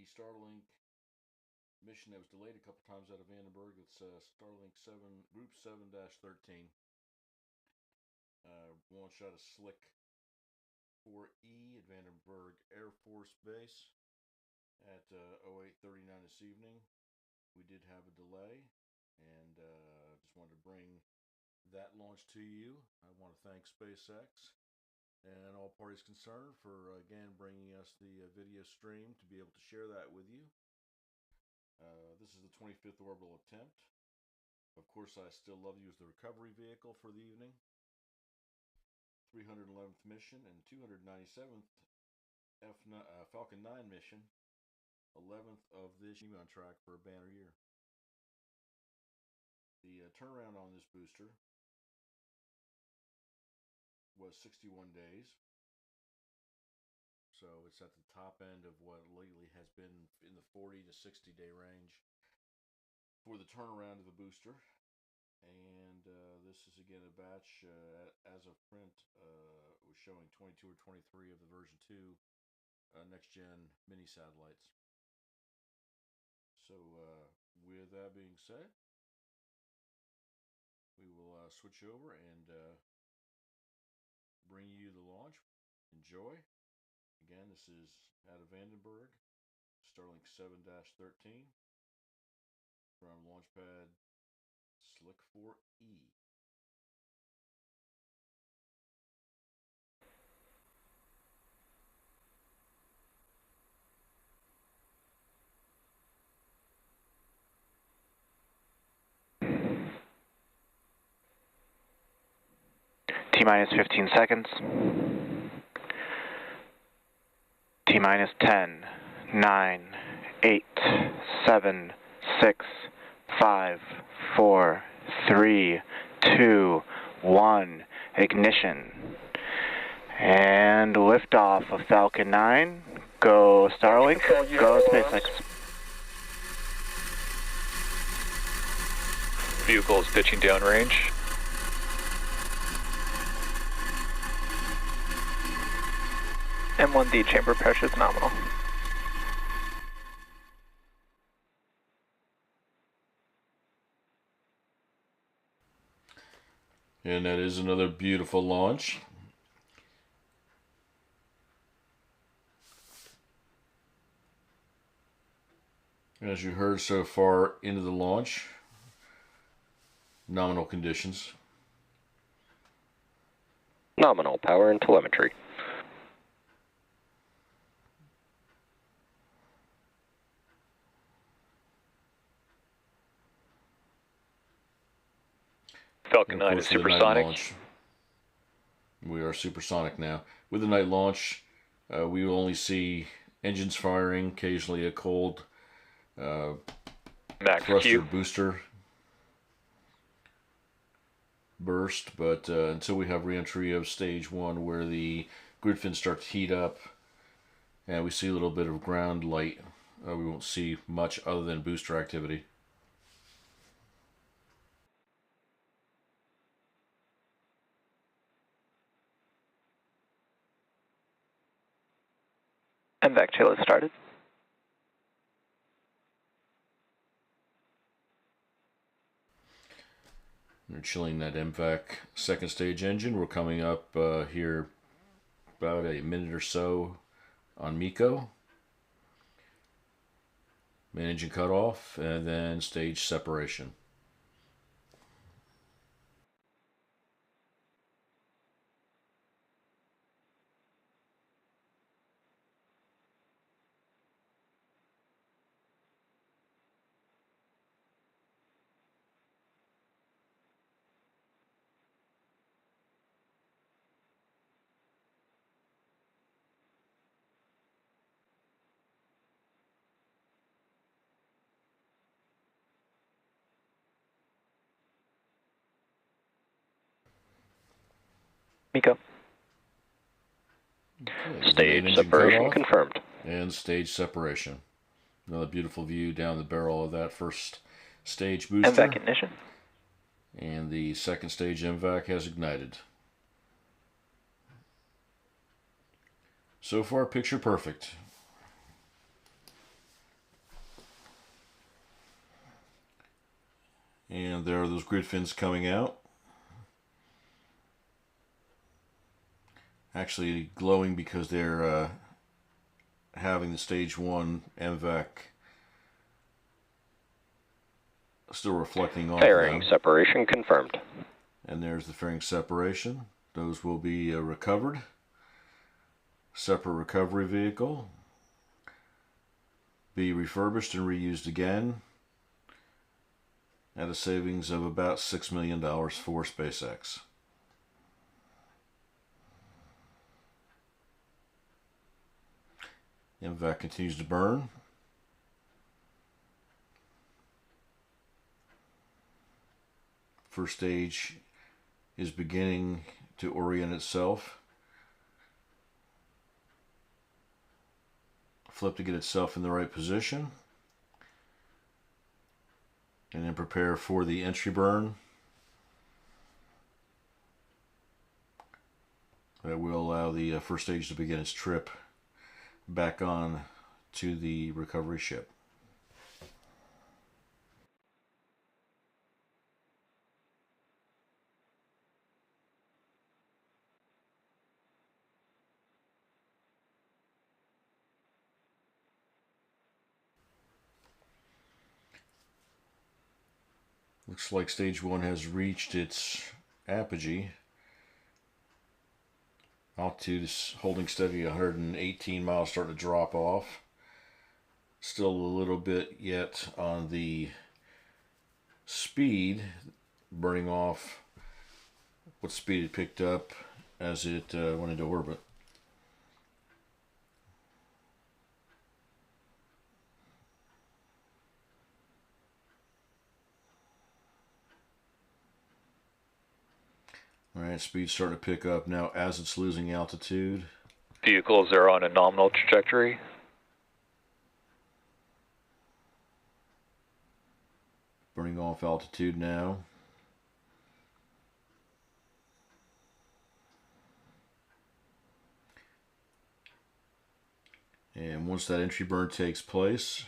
the Starlink mission that was delayed a couple times out of Vandenberg. It's Starlink 7, Group 7-13. Launched out of Slick 4E at Vandenberg Air Force Base at 08:39 this evening. We did have a delay, and just wanted to bring that launch to you. I want to thank SpaceX and all parties concerned for again bringing us the video stream to be able to share that with you. This is the 25th orbital attempt. Of course, I still love to use the recovery vehicle for the evening. 311th mission and 297th Falcon 9 mission. 11th of this year on track for a banner year. The turnaround on this booster was 61 days. So it's at the top end of what lately has been in the 40 to 60 day range for the turnaround of the booster. And this is again a batch as of print was showing 22 or 23 of the version 2 next gen mini satellites. So with that being said, we will switch over and bring you the launch. Enjoy. Again, this is out of Vandenberg, Starlink 7-13 from Launchpad Slick 4E. T-minus 15 seconds. T-minus 10, 9, 8, 7, 6, 5, 4, 3, 2, 1. Ignition. And liftoff of Falcon 9. Go Starlink. Go SpaceX. Vehicle is pitching downrange. M1D chamber pressure is nominal. And that is another beautiful launch. As you heard so far into the launch, nominal conditions. Nominal power and telemetry. Falcon 9 is supersonic. We are supersonic now. With the night launch, we will only see engines firing, occasionally a cold thruster booster burst, but until we have re-entry of stage 1 where the grid fins start to heat up and we see a little bit of ground light, we won't see much other than booster activity. MVAC chill has started. We're chilling that MVAC second stage engine. We're coming up here about a minute or so on MECO. Main engine cutoff and then stage separation. MECO. Okay, Stage separation confirmed. And stage separation. Another beautiful view down the barrel of that first stage booster. MVAC ignition. And the second stage MVAC has ignited. So far, picture perfect. And there are those grid fins coming out. Actually glowing because they're having the stage 1 MVAC still reflecting off Fairing them. separation confirmed. And there's the fairing separation. Those will be recovered. Separate recovery vehicle. Be refurbished and reused again at a savings of about $6 million for SpaceX. MVAC continues to burn. First stage is beginning to orient itself. Flip to get itself in the right position. And then prepare for the entry burn. That will allow the first stage to begin its trip back on to the recovery ship. Looks like stage 1 has reached its apogee. Altitude is holding steady at 118 miles, starting to drop off. Still a little bit yet on the speed, burning off what speed it picked up as it went into orbit. Alright, speed's starting to pick up now as it's losing altitude. Vehicles are on a nominal trajectory. Burning off altitude now. And once that entry burn takes place,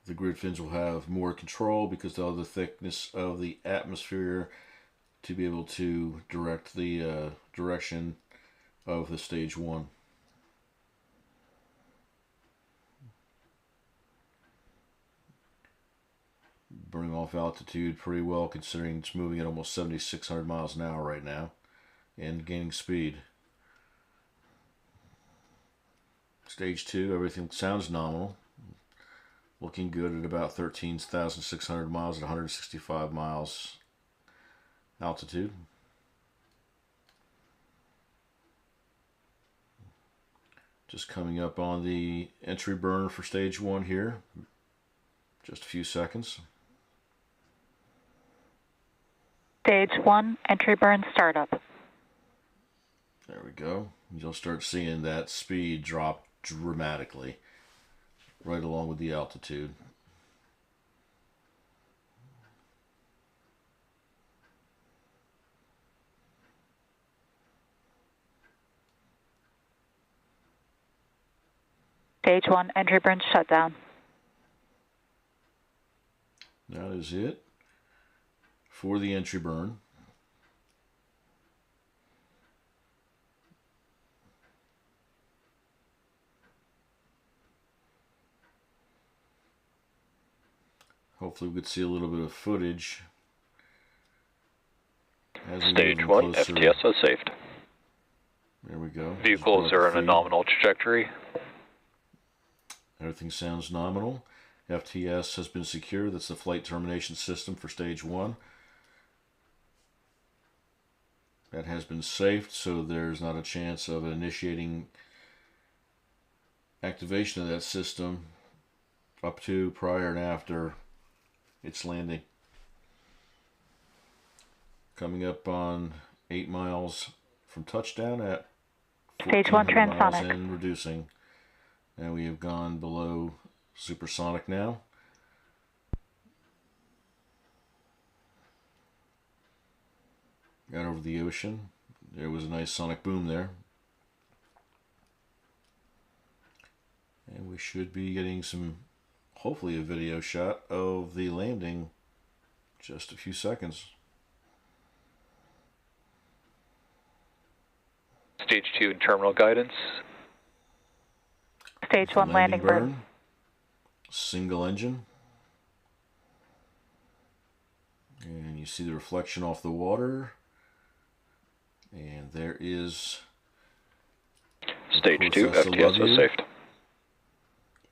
the grid fins will have more control because they'll have the thickness of the atmosphere to be able to direct the direction of the stage 1. Burning off altitude pretty well considering it's moving at almost 7,600 miles an hour right now and gaining speed. Stage 2, everything sounds nominal. Looking good at about 13,600 miles at 165 miles altitude. Just coming up on the entry burn for stage 1 here. Just a few seconds. Stage 1, entry burn startup. There we go. You'll start seeing that speed drop dramatically right along with the altitude. Stage 1, entry burn shutdown. That is it for the entry burn. Hopefully we could see a little bit of footage. As we Stage move 1, closer. FTS is saved. There we go. Vehicles are on a nominal trajectory. Everything sounds nominal. FTS has been secured. That's the flight termination system for stage 1. That has been safed, so there's not a chance of initiating activation of that system up to, prior, and after its landing. Coming up on 8 miles from touchdown at Stage 1 transonic. And reducing. And we have gone below supersonic now. Got over the ocean. There was a nice sonic boom there. And we should be getting some, hopefully a video shot of the landing just a few seconds. Stage 2 and terminal guidance. Stage 1 landing burn. Single engine. And you see the reflection off the water. And there is... Stage 2, FTS is safe.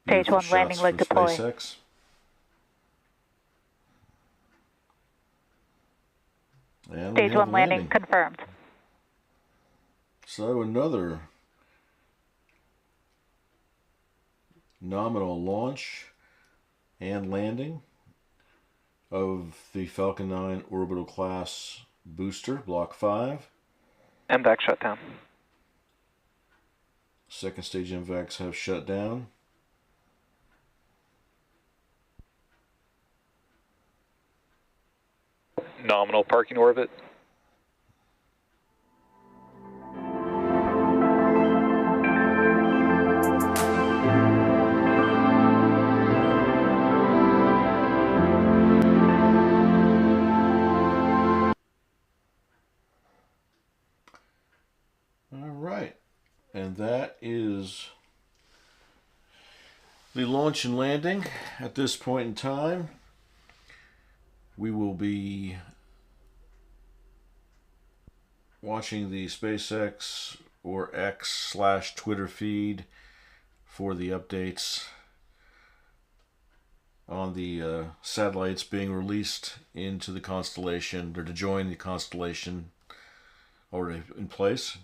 Stage 1 landing leg deploy. SpaceX. And Stage 1 landing confirmed. So another nominal launch and landing of the Falcon 9 orbital class booster, Block 5. MVAC shutdown. Second stage MVACs have shut down. Nominal parking orbit. Alright, and that is the launch and landing. At this point in time, we will be watching the SpaceX or X/Twitter feed for the updates on the satellites being released into the constellation, or to join the constellation already in place.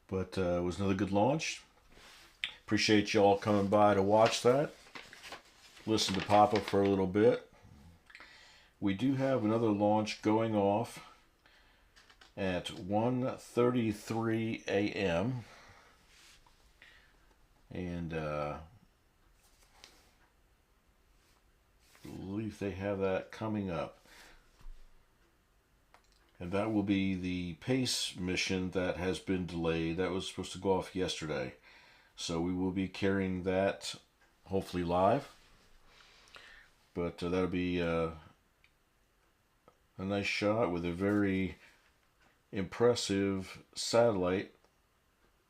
But it was another good launch. Appreciate you all coming by to watch that. Listen to Papa for a little bit. We do have another launch going off at 1:33 a.m. And I believe they have that coming up. And that will be the PACE mission that has been delayed. That was supposed to go off yesterday. So we will be carrying that hopefully live. But that'll be a nice shot with a very impressive satellite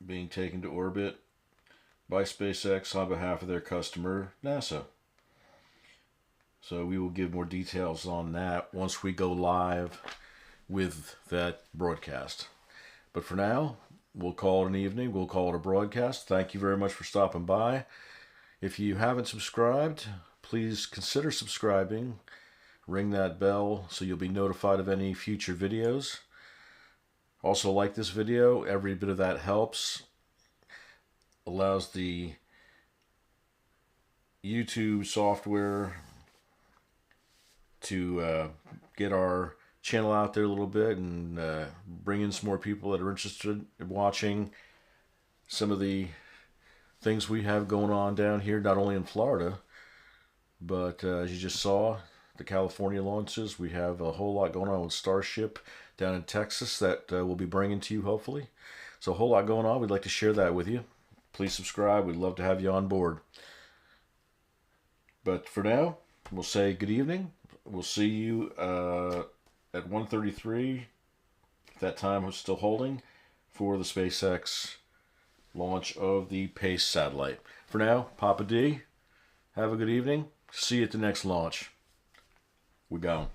being taken to orbit by SpaceX on behalf of their customer, NASA. So we will give more details on that once we go live with that broadcast. But for now, we'll call it an evening. We'll call it a broadcast. Thank you very much for stopping by. If you haven't subscribed, please consider subscribing. Ring that bell so you'll be notified of any future videos. Also, like this video. Every bit of that helps. Allows the YouTube software to get our channel out there a little bit and bring in some more people that are interested in watching some of the things we have going on down here, not only in Florida, but as you just saw, the California launches. We have a whole lot going on with Starship down in Texas that we'll be bringing to you, hopefully. So a whole lot going on. We'd like to share that with you. Please subscribe. We'd love to have you on board. But for now, we'll say good evening. We'll see you at 1:33, if that time was still holding, for the SpaceX launch of the PACE satellite. For now, Papa D, have a good evening. See you at the next launch. We're gone.